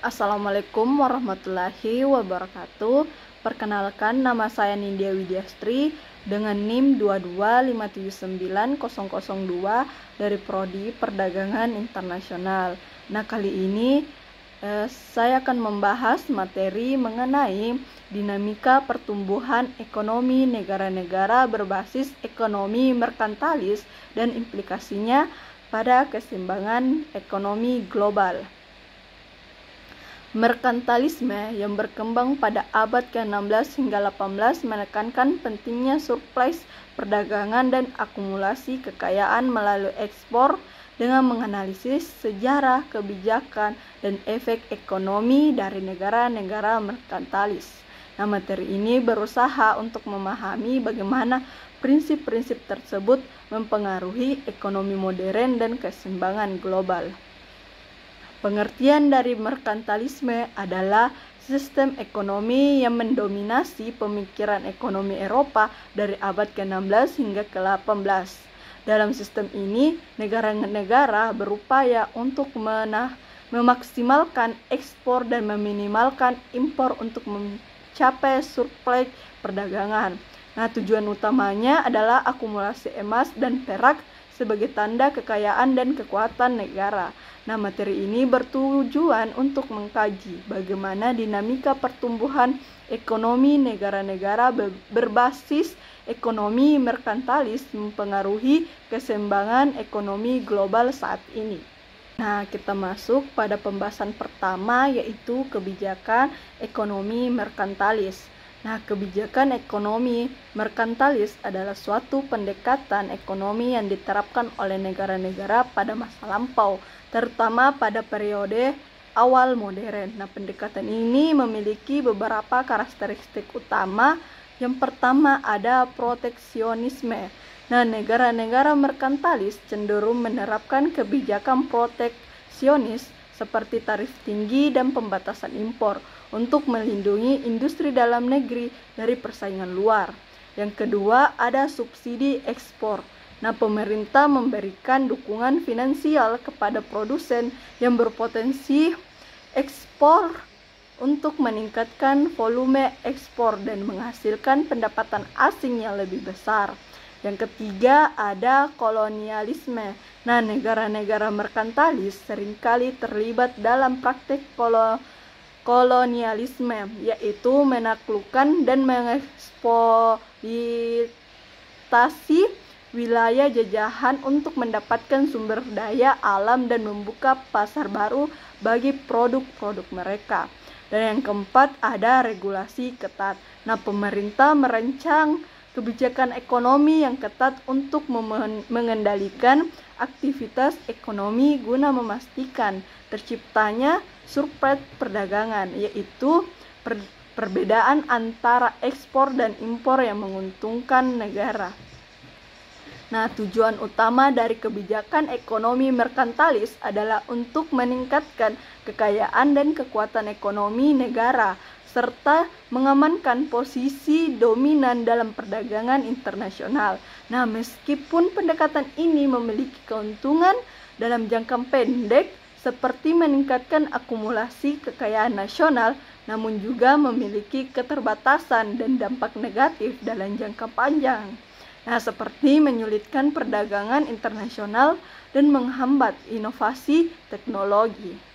Assalamualaikum warahmatullahi wabarakatuh. Perkenalkan, nama saya Nindya Widyastri dengan NIM 225790002 dari Prodi Perdagangan Internasional. Nah, kali ini saya akan membahas materi mengenai dinamika pertumbuhan ekonomi negara-negara berbasis ekonomi merkantilis dan implikasinya pada keseimbangan ekonomi global. Merkantilisme yang berkembang pada abad ke-16 hingga 18 menekankan pentingnya surplus perdagangan dan akumulasi kekayaan melalui ekspor dengan menganalisis sejarah, kebijakan, dan efek ekonomi dari negara-negara merkantilis. Nah, materi ini berusaha untuk memahami bagaimana prinsip-prinsip tersebut mempengaruhi ekonomi modern dan keseimbangan global. Pengertian dari merkantilisme adalah sistem ekonomi yang mendominasi pemikiran ekonomi Eropa dari abad ke-16 hingga ke-18. Dalam sistem ini, negara-negara berupaya untuk memaksimalkan ekspor dan meminimalkan impor untuk mencapai surplus perdagangan. Nah, tujuan utamanya adalah akumulasi emas dan perak sebagai tanda kekayaan dan kekuatan negara. Nah, materi ini bertujuan untuk mengkaji bagaimana dinamika pertumbuhan ekonomi negara-negara berbasis ekonomi merkantilis mempengaruhi keseimbangan ekonomi global saat ini. Nah, kita masuk pada pembahasan pertama, yaitu kebijakan ekonomi merkantilis. Nah, kebijakan ekonomi merkantilis adalah suatu pendekatan ekonomi yang diterapkan oleh negara-negara pada masa lampau, terutama pada periode awal modern. Nah, pendekatan ini memiliki beberapa karakteristik utama. Yang pertama ada proteksionisme. Nah, negara-negara merkantilis cenderung menerapkan kebijakan proteksionis seperti tarif tinggi dan pembatasan impor untuk melindungi industri dalam negeri dari persaingan luar. Yang kedua, ada subsidi ekspor. Nah, pemerintah memberikan dukungan finansial kepada produsen yang berpotensi ekspor untuk meningkatkan volume ekspor dan menghasilkan pendapatan asing yang lebih besar. Yang ketiga ada kolonialisme. Nah, negara-negara merkantilis seringkali terlibat dalam praktik kolonialisme, yaitu menaklukkan dan mengeksploitasi wilayah jajahan untuk mendapatkan sumber daya alam dan membuka pasar baru bagi produk-produk mereka. Dan yang keempat ada regulasi ketat. Nah, pemerintah merancang kebijakan ekonomi yang ketat untuk mengendalikan aktivitas ekonomi guna memastikan terciptanya surplus perdagangan, yaitu perbedaan antara ekspor dan impor yang menguntungkan negara. Nah, tujuan utama dari kebijakan ekonomi merkantilis adalah untuk meningkatkan kekayaan dan kekuatan ekonomi negara serta mengamankan posisi dominan dalam perdagangan internasional. Nah, meskipun pendekatan ini memiliki keuntungan dalam jangka pendek seperti meningkatkan akumulasi kekayaan nasional, namun juga memiliki keterbatasan dan dampak negatif dalam jangka panjang. Nah, seperti menyulitkan perdagangan internasional dan menghambat inovasi teknologi.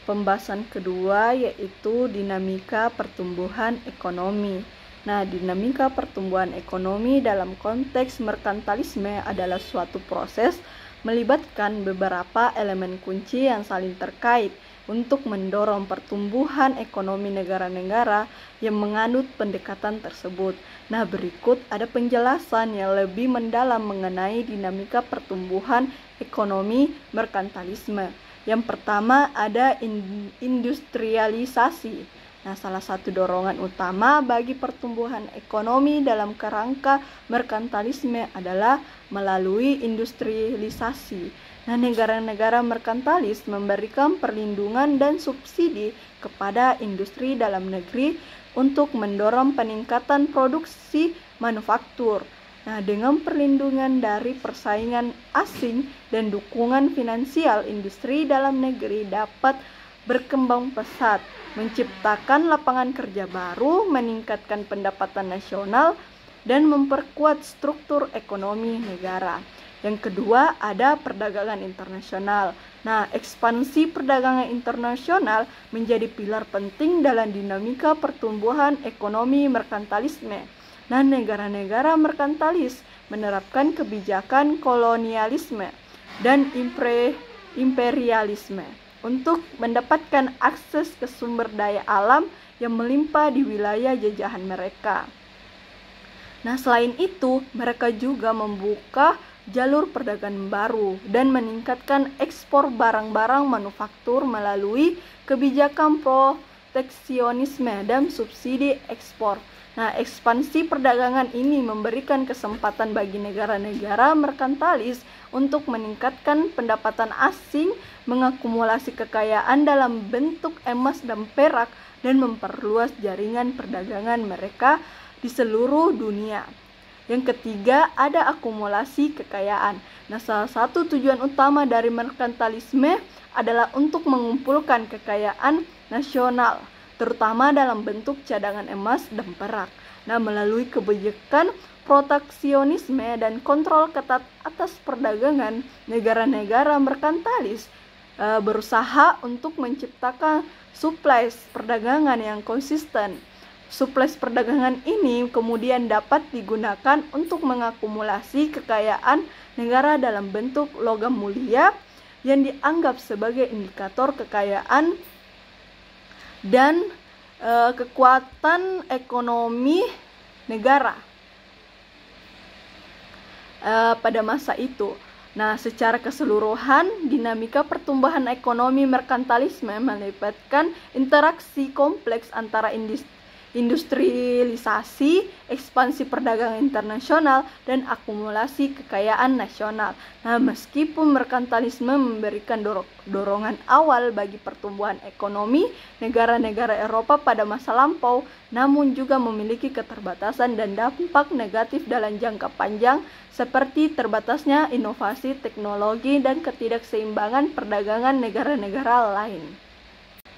Pembahasan kedua yaitu dinamika pertumbuhan ekonomi. Nah, dinamika pertumbuhan ekonomi dalam konteks merkantilisme adalah suatu proses melibatkan beberapa elemen kunci yang saling terkait untuk mendorong pertumbuhan ekonomi negara-negara yang menganut pendekatan tersebut. Nah, berikut ada penjelasan yang lebih mendalam mengenai dinamika pertumbuhan ekonomi merkantilisme. Yang pertama ada industrialisasi. Nah, salah satu dorongan utama bagi pertumbuhan ekonomi dalam kerangka merkantilisme adalah melalui industrialisasi. Nah, negara-negara merkantilis memberikan perlindungan dan subsidi kepada industri dalam negeri untuk mendorong peningkatan produksi manufaktur. Nah, dengan perlindungan dari persaingan asing dan dukungan finansial, industri dalam negeri dapat berkembang pesat, menciptakan lapangan kerja baru, meningkatkan pendapatan nasional, dan memperkuat struktur ekonomi negara. Yang kedua, ada perdagangan internasional. Nah, ekspansi perdagangan internasional menjadi pilar penting dalam dinamika pertumbuhan ekonomi merkantilisme. Nah, negara-negara merkantilis menerapkan kebijakan kolonialisme dan imperialisme untuk mendapatkan akses ke sumber daya alam yang melimpah di wilayah jajahan mereka. Nah, selain itu, mereka juga membuka jalur perdagangan baru dan meningkatkan ekspor barang-barang manufaktur melalui kebijakan proteksionisme dan subsidi ekspor. Nah, ekspansi perdagangan ini memberikan kesempatan bagi negara-negara merkantilis untuk meningkatkan pendapatan asing, mengakumulasi kekayaan dalam bentuk emas dan perak, dan memperluas jaringan perdagangan mereka di seluruh dunia. Yang ketiga, ada akumulasi kekayaan. Nah, salah satu tujuan utama dari merkantilisme adalah untuk mengumpulkan kekayaan nasional, terutama dalam bentuk cadangan emas dan perak. Nah, melalui kebijakan proteksionisme dan kontrol ketat atas perdagangan, negara-negara merkantilis berusaha untuk menciptakan suplai perdagangan yang konsisten. Suplai perdagangan ini kemudian dapat digunakan untuk mengakumulasi kekayaan negara dalam bentuk logam mulia yang dianggap sebagai indikator kekayaan dan kekuatan ekonomi negara pada masa itu. Nah, secara keseluruhan, dinamika pertumbuhan ekonomi merkantilisme melibatkan interaksi kompleks antara industrialisasi, ekspansi perdagangan internasional, dan akumulasi kekayaan nasional. Nah, meskipun merkantilisme memberikan dorongan awal bagi pertumbuhan ekonomi negara-negara Eropa pada masa lampau, namun juga memiliki keterbatasan dan dampak negatif dalam jangka panjang seperti terbatasnya inovasi teknologi dan ketidakseimbangan perdagangan negara-negara lain.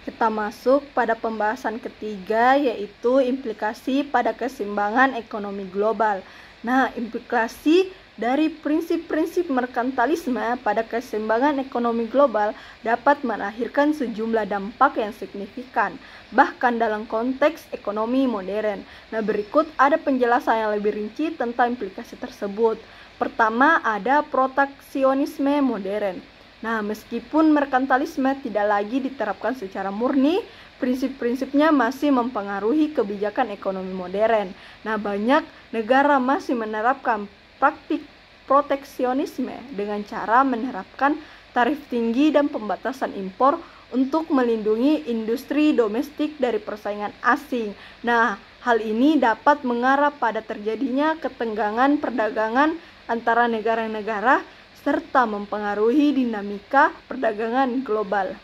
Kita masuk pada pembahasan ketiga, yaitu implikasi pada keseimbangan ekonomi global. Nah, implikasi dari prinsip-prinsip merkantilisme pada keseimbangan ekonomi global dapat melahirkan sejumlah dampak yang signifikan, bahkan dalam konteks ekonomi modern. Nah, berikut ada penjelasan yang lebih rinci tentang implikasi tersebut. Pertama, ada proteksionisme modern. Nah, meskipun merkantilisme tidak lagi diterapkan secara murni, prinsip-prinsipnya masih mempengaruhi kebijakan ekonomi modern. Nah, banyak negara masih menerapkan praktik proteksionisme dengan cara menerapkan tarif tinggi dan pembatasan impor untuk melindungi industri domestik dari persaingan asing. Nah, hal ini dapat mengarah pada terjadinya ketenggangan perdagangan antara negara-negara serta mempengaruhi dinamika perdagangan global.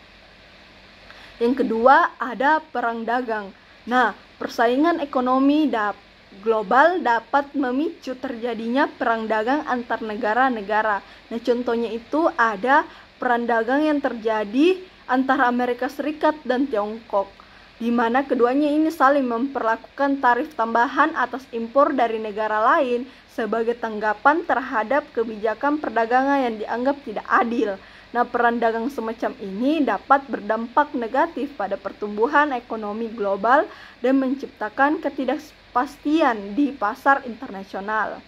Yang kedua, ada perang dagang. Nah, persaingan ekonomi global dapat memicu terjadinya perang dagang antar negara-negara. Nah, contohnya itu ada perang dagang yang terjadi antara Amerika Serikat dan Tiongkok, di mana keduanya ini saling memperlakukan tarif tambahan atas impor dari negara lain sebagai tanggapan terhadap kebijakan perdagangan yang dianggap tidak adil. Nah, perang dagang semacam ini dapat berdampak negatif pada pertumbuhan ekonomi global dan menciptakan ketidakpastian di pasar internasional.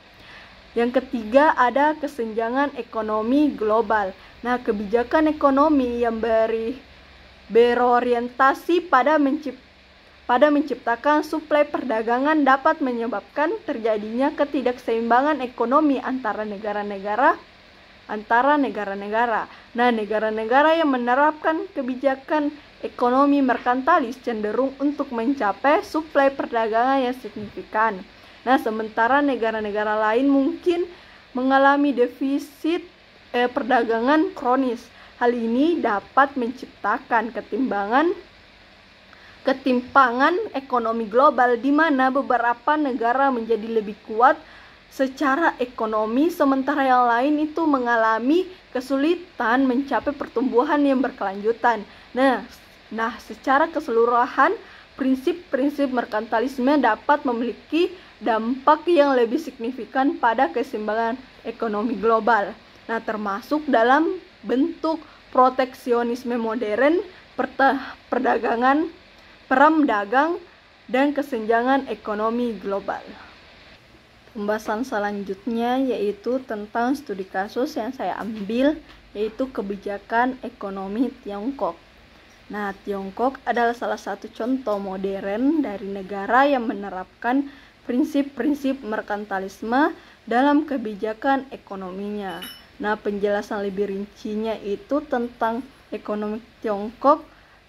Yang ketiga, ada kesenjangan ekonomi global. Nah, kebijakan ekonomi yang berorientasi pada menciptakan suplai perdagangan dapat menyebabkan terjadinya ketidakseimbangan ekonomi antara negara-negara. Nah, negara-negara yang menerapkan kebijakan ekonomi merkantilis cenderung untuk mencapai suplai perdagangan yang signifikan. Nah, sementara negara-negara lain mungkin mengalami defisit perdagangan kronis. Hal ini dapat menciptakan ketimpangan ekonomi global di mana beberapa negara menjadi lebih kuat secara ekonomi sementara yang lain itu mengalami kesulitan mencapai pertumbuhan yang berkelanjutan. Nah, Nah, secara keseluruhan, prinsip-prinsip merkantilisme dapat memiliki dampak yang lebih signifikan pada keseimbangan ekonomi global. Nah, termasuk dalam bentuk proteksionisme modern, perdagangan, perang dagang, dan kesenjangan ekonomi global. Pembahasan selanjutnya yaitu tentang studi kasus yang saya ambil, yaitu kebijakan ekonomi Tiongkok. Nah, Tiongkok adalah salah satu contoh modern dari negara yang menerapkan prinsip-prinsip merkantilisme dalam kebijakan ekonominya. Nah, penjelasan lebih rincinya itu tentang ekonomi Tiongkok.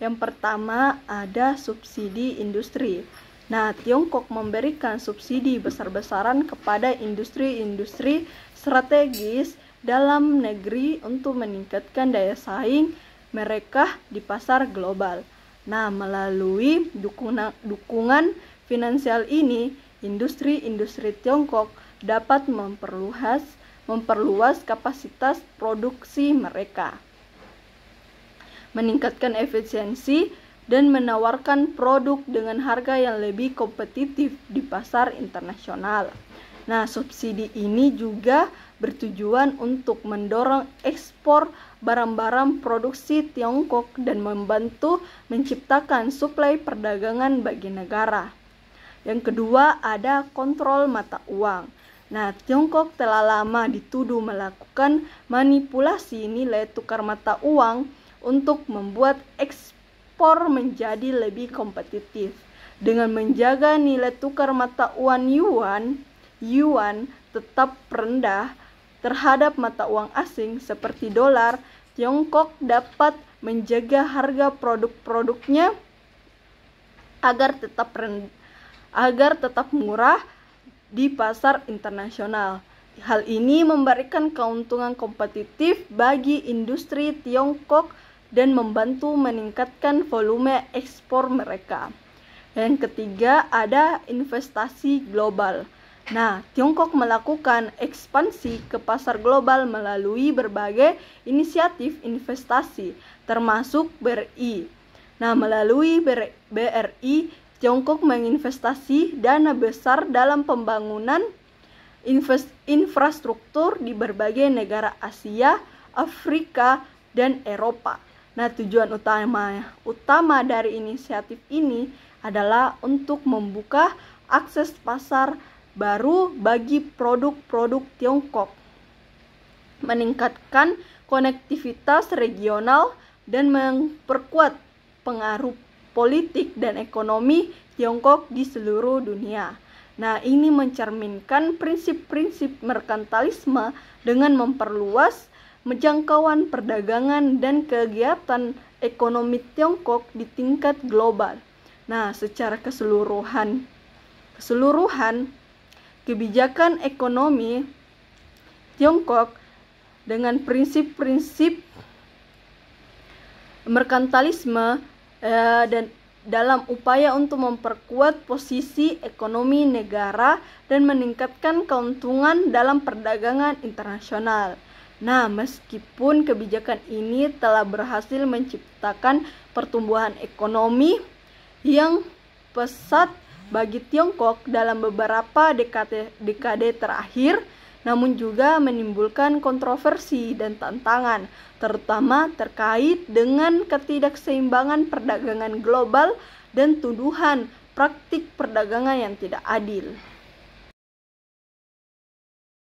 Yang pertama ada subsidi industri. Nah, Tiongkok memberikan subsidi besar-besaran kepada industri-industri strategis dalam negeri untuk meningkatkan daya saing mereka di pasar global. Nah, melalui dukungan finansial ini, industri-industri Tiongkok dapat memperluas kapasitas produksi mereka, meningkatkan efisiensi, dan menawarkan produk dengan harga yang lebih kompetitif di pasar internasional. Nah, subsidi ini juga bertujuan untuk mendorong ekspor barang-barang produksi Tiongkok dan membantu menciptakan suplai perdagangan bagi negara. Yang kedua ada kontrol mata uang. Nah, Tiongkok telah lama dituduh melakukan manipulasi nilai tukar mata uang untuk membuat ekspor menjadi lebih kompetitif. Dengan menjaga nilai tukar mata uang yuan tetap rendah terhadap mata uang asing seperti dolar, Tiongkok dapat menjaga harga produk-produknya agar tetap murah di pasar internasional. Hal ini memberikan keuntungan kompetitif bagi industri Tiongkok dan membantu meningkatkan volume ekspor mereka. Yang ketiga ada investasi global. Nah, Tiongkok melakukan ekspansi ke pasar global melalui berbagai inisiatif investasi, termasuk BRI. Nah, melalui BRI, Tiongkok menginvestasi dana besar dalam pembangunan infrastruktur di berbagai negara Asia, Afrika, dan Eropa. Nah, tujuan utama dari inisiatif ini adalah untuk membuka akses pasar baru bagi produk-produk Tiongkok, meningkatkan konektivitas regional, dan memperkuat pengaruh politik dan ekonomi Tiongkok di seluruh dunia. Nah, ini mencerminkan prinsip-prinsip merkantilisme dengan memperluas jangkauan perdagangan dan kegiatan ekonomi Tiongkok di tingkat global. Nah, secara keseluruhan kebijakan ekonomi Tiongkok dengan prinsip-prinsip merkantilisme dan dalam upaya untuk memperkuat posisi ekonomi negara dan meningkatkan keuntungan dalam perdagangan internasional. Nah, meskipun kebijakan ini telah berhasil menciptakan pertumbuhan ekonomi yang pesat bagi Tiongkok dalam beberapa dekade terakhir, namun juga menimbulkan kontroversi dan tantangan, terutama terkait dengan ketidakseimbangan perdagangan global dan tuduhan praktik perdagangan yang tidak adil.